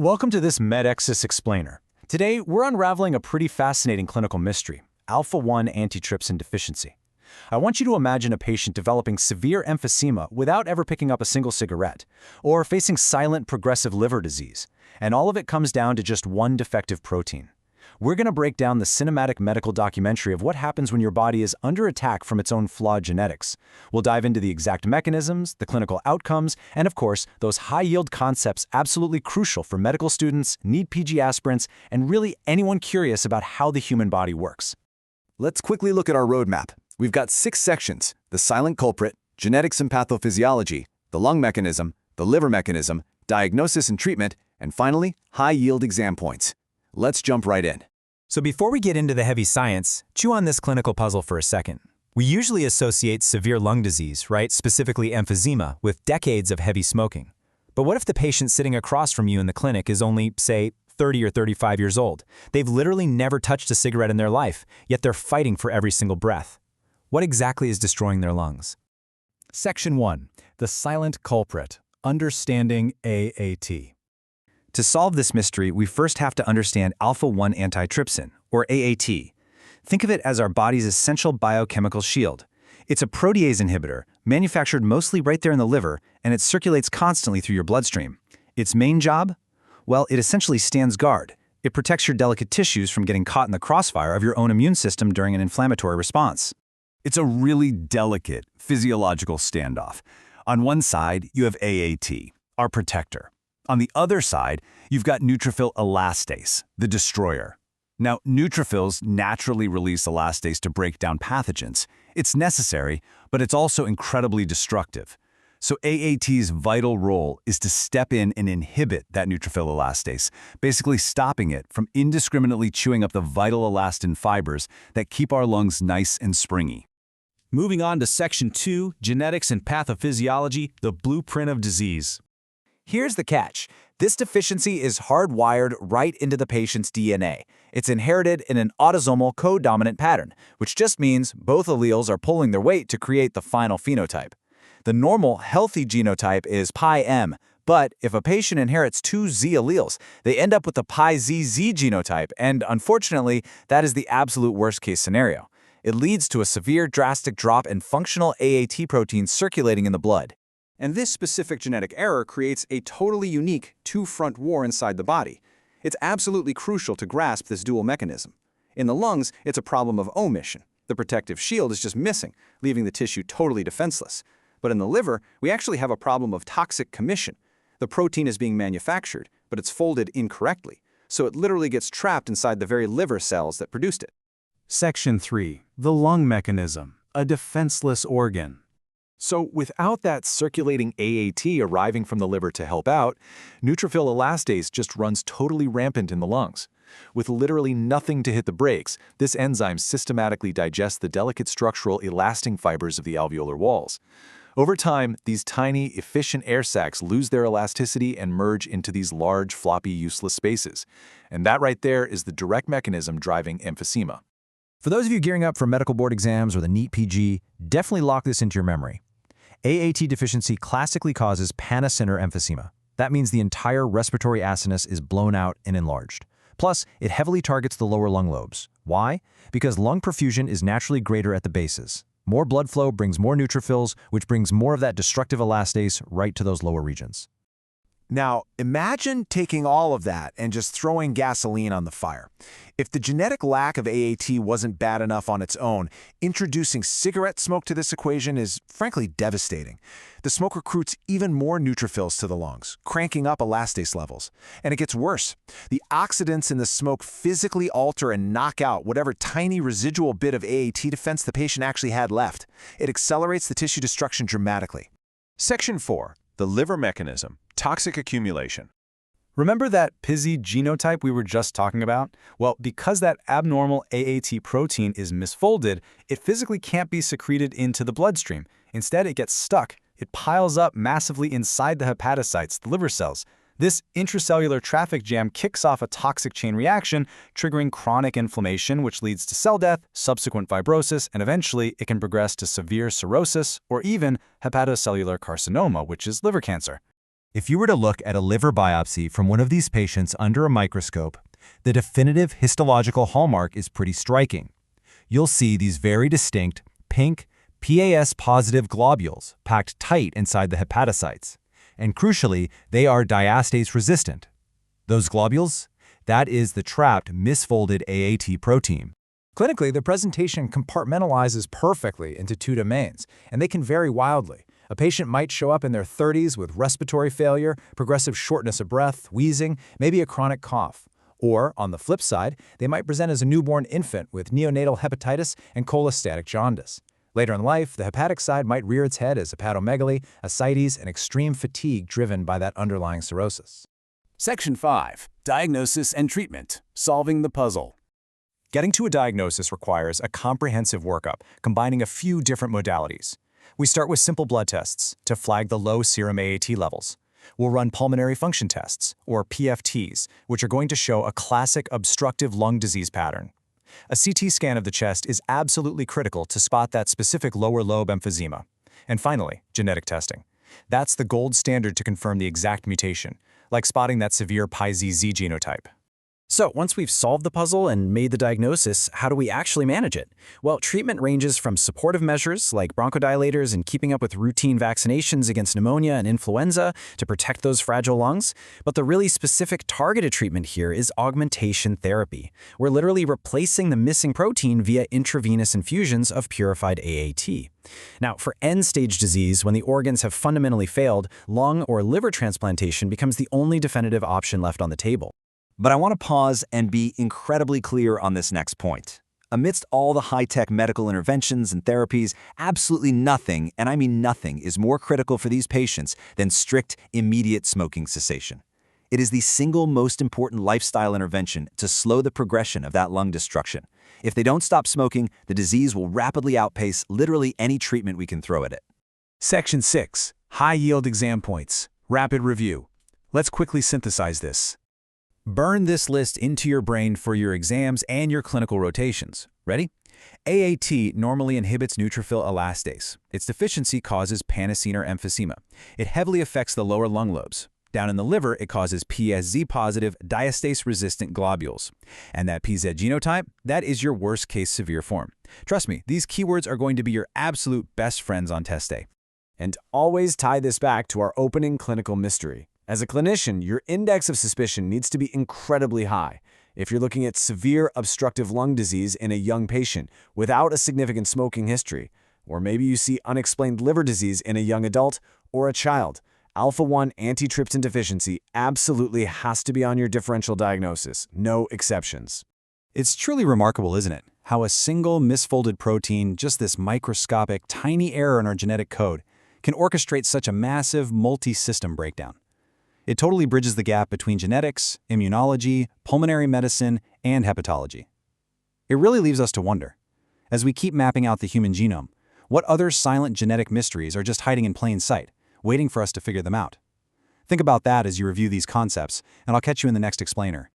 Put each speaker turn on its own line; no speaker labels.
Welcome to this MedExis Explainer. Today, we're unraveling a pretty fascinating clinical mystery, Alpha-1 antitrypsin deficiency. I want you to imagine a patient developing severe emphysema without ever picking up a single cigarette, or facing silent progressive liver disease, and all of it comes down to just one defective protein. We're going to break down the cinematic medical documentary of what happens when your body is under attack from its own flawed genetics. We'll dive into the exact mechanisms, the clinical outcomes, and of course, those high-yield concepts absolutely crucial for medical students, NEET PG aspirants, and really anyone curious about how the human body works.
Let's quickly look at our roadmap. We've got 6 sections: the silent culprit, genetics and pathophysiology, the lung mechanism, the liver mechanism, diagnosis and treatment, and finally, high-yield exam points. Let's jump right in.
So before we get into the heavy science, chew on this clinical puzzle for a second. We usually associate severe lung disease, right, specifically emphysema, with decades of heavy smoking. But what if the patient sitting across from you in the clinic is only, say, 30 or 35 years old? They've literally never touched a cigarette in their life, yet they're fighting for every single breath. What exactly is destroying their lungs?
Section 1. The silent culprit. Understanding AAT.
To solve this mystery, we first have to understand alpha-1 antitrypsin, or AAT. Think of it as our body's essential biochemical shield. It's a protease inhibitor, manufactured mostly right there in the liver, and it circulates constantly through your bloodstream. Its main job? Well, it essentially stands guard. It protects your delicate tissues from getting caught in the crossfire of your own immune system during an inflammatory response.
It's a really delicate physiological standoff. On one side, you have AAT, our protector. On the other side, you've got neutrophil elastase, the destroyer. Now, neutrophils naturally release elastase to break down pathogens. It's necessary, but it's also incredibly destructive. So AAT's vital role is to step in and inhibit that neutrophil elastase, basically stopping it from indiscriminately chewing up the vital elastin fibers that keep our lungs nice and springy.
Moving on to Section 2, Genetics and Pathophysiology, the blueprint of disease.
Here's the catch. This deficiency is hardwired right into the patient's DNA. It's inherited in an autosomal co-dominant pattern, which just means both alleles are pulling their weight to create the final phenotype. The normal, healthy genotype is pi-M, but if a patient inherits 2 Z alleles, they end up with the pi-ZZ genotype, and unfortunately, that is the absolute worst-case scenario. It leads to a severe, drastic drop in functional AAT protein circulating in the blood.
And this specific genetic error creates a totally unique two-front war inside the body. It's absolutely crucial to grasp this dual mechanism. In the lungs, it's a problem of omission. The protective shield is just missing, leaving the tissue totally defenseless. But in the liver, we actually have a problem of toxic commission. The protein is being manufactured, but it's folded incorrectly, so it literally gets trapped inside the very liver cells that produced it.
Section 3. The lung mechanism. A defenseless organ. So without that circulating AAT arriving from the liver to help out, neutrophil elastase just runs totally rampant in the lungs. With literally nothing to hit the brakes, this enzyme systematically digests the delicate structural elastin fibers of the alveolar walls. Over time, these tiny, efficient air sacs lose their elasticity and merge into these large, floppy, useless spaces. And that right there is the direct mechanism driving emphysema.
For those of you gearing up for medical board exams or the NEET PG, definitely lock this into your memory. AAT deficiency classically causes panacenter emphysema. That means the entire respiratory acinus is blown out and enlarged. Plus, it heavily targets the lower lung lobes. Why? Because lung perfusion is naturally greater at the bases. More blood flow brings more neutrophils, which brings more of that destructive elastase right to those lower regions.
Now, imagine taking all of that and just throwing gasoline on the fire. If the genetic lack of AAT wasn't bad enough on its own, introducing cigarette smoke to this equation is frankly devastating. The smoke recruits even more neutrophils to the lungs, cranking up elastase levels. And it gets worse. The oxidants in the smoke physically alter and knock out whatever tiny residual bit of AAT defense the patient actually had left. It accelerates the tissue destruction dramatically.
Section 4. The liver mechanism. Toxic accumulation.
Remember that PISY genotype we were just talking about? Well, because that abnormal AAT protein is misfolded, it physically can't be secreted into the bloodstream. Instead, it gets stuck. It piles up massively inside the hepatocytes, the liver cells. This intracellular traffic jam kicks off a toxic chain reaction, triggering chronic inflammation, which leads to cell death, subsequent fibrosis, and eventually it can progress to severe cirrhosis or even hepatocellular carcinoma, which is liver cancer.
If you were to look at a liver biopsy from one of these patients under a microscope, the definitive histological hallmark is pretty striking. You'll see these very distinct, pink, PAS-positive globules packed tight inside the hepatocytes. And crucially, they are diastase-resistant. Those globules? That is the trapped, misfolded AAT protein.
Clinically, the presentation compartmentalizes perfectly into two domains, and they can vary wildly. A patient might show up in their 30s with respiratory failure, progressive shortness of breath, wheezing, maybe a chronic cough. Or, on the flip side, they might present as a newborn infant with neonatal hepatitis and cholestatic jaundice. Later in life, the hepatic side might rear its head as hepatomegaly, ascites, and extreme fatigue driven by that underlying cirrhosis.
Section 5. Diagnosis and Treatment. Solving the Puzzle. Getting to a diagnosis requires a comprehensive workup, combining a few different modalities. We start with simple blood tests to flag the low serum AAT levels. We'll run pulmonary function tests, or PFTs, which are going to show a classic obstructive lung disease pattern. A CT scan of the chest is absolutely critical to spot that specific lower lobe emphysema. And finally, genetic testing. That's the gold standard to confirm the exact mutation, like spotting that severe PiZZ genotype. So, once we've solved the puzzle and made the diagnosis, how do we actually manage it? Well, treatment ranges from supportive measures like bronchodilators and keeping up with routine vaccinations against pneumonia and influenza to protect those fragile lungs. But the really specific targeted treatment here is augmentation therapy. We're literally replacing the missing protein via intravenous infusions of purified AAT. Now, for end-stage disease, when the organs have fundamentally failed, lung or liver transplantation becomes the only definitive option left on the table.
But I want to pause and be incredibly clear on this next point. Amidst all the high-tech medical interventions and therapies, absolutely nothing, and I mean nothing, is more critical for these patients than strict, immediate smoking cessation. It is the single most important lifestyle intervention to slow the progression of that lung destruction. If they don't stop smoking, the disease will rapidly outpace literally any treatment we can throw at it.
Section 6. High-yield exam points. Rapid review. Let's quickly synthesize this.
Burn this list into your brain for your exams and your clinical rotations. Ready? AAT normally inhibits neutrophil elastase. Its deficiency causes panaciner emphysema. It heavily affects the lower lung lobes. Down in the liver, it causes PSZ-positive diastase-resistant globules. And that PZ genotype, that is your worst-case severe form. Trust me, these keywords are going to be your absolute best friends on test day.
And always tie this back to our opening clinical mystery. As a clinician, your index of suspicion needs to be incredibly high. If you're looking at severe obstructive lung disease in a young patient without a significant smoking history, or maybe you see unexplained liver disease in a young adult or a child, Alpha-1 antitrypsin deficiency absolutely has to be on your differential diagnosis, no exceptions.
It's truly remarkable, isn't it? How a single misfolded protein, just this microscopic, tiny error in our genetic code, can orchestrate such a massive multi-system breakdown. It totally bridges the gap between genetics, immunology, pulmonary medicine, and hepatology. It really leaves us to wonder, as we keep mapping out the human genome, what other silent genetic mysteries are just hiding in plain sight, waiting for us to figure them out? Think about that as you review these concepts, and I'll catch you in the next explainer.